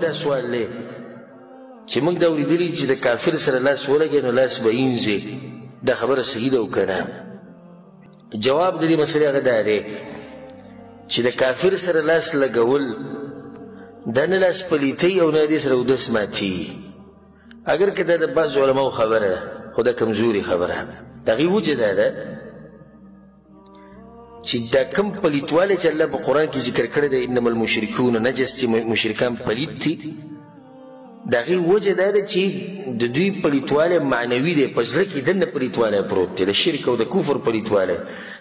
دا سوال دی چې موږ دا اورېدلي چې د کافر سره لاس ولګوي نو لاس به اینځي دا خبره صحیح ده او که نه جواب د دې مسلې هغه دا دی چې د کافر سره لاس لګول دا نه لاس پلیتۍ او نه دې سره اودس ماتېږي اگر که دا د بعض علماو خبره ده خو دا کمزوري خبره د هغې وجه دا ده چې دا کم پلیتوالی چې الله په قرآن کې ذکر کړی دی انما المشرکون نجس چې مشرکان پلیت دي د هغې وجه دا ده چې د دوی پلیتوالی معنوي دی په زړه کې دننه پلیتوالی پروت دی د شرک او د کفر پلیتوالی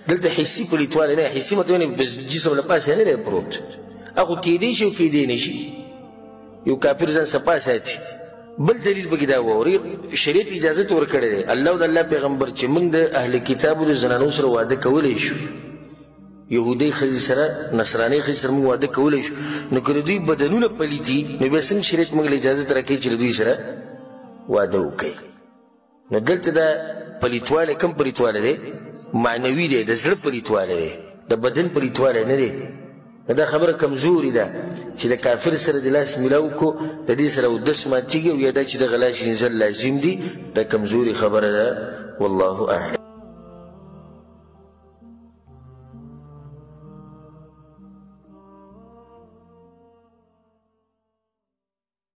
دلته حسي پلیتوالی نه حسي مطلب جسم له پاسه نه دی پروت هغه کیدی شي او کیدی نه شي یو کافر ځان صفا ساتي بل دلیل پکې دا واوري شریعت اجازه ورکړې دی الله او د الله پیغمبر چې موږ د اهل کتابو د زنانو سره واده کولی شو یهودي ښځې سره نصراني ښځې سره موږ واده کولی شو نو که د دوی بدنونه پلیتي نو بیا څنګه شریعت موږ له اجازت راکوي چې له دوی سره واده وکوي نو دلته دا پلیتوالی کم پلیتوالی دی معنوي دی د زړه پلیتوالی دی د بدن پلیتوالی نه دی دا خبره کمزوري ده چې د کافر سره د لاس میلاو کو د دې سره اودس ماتېږي او یا دا چې دغه لاس وینځل لازم دي دا کمزوري خبره ده والله اعلم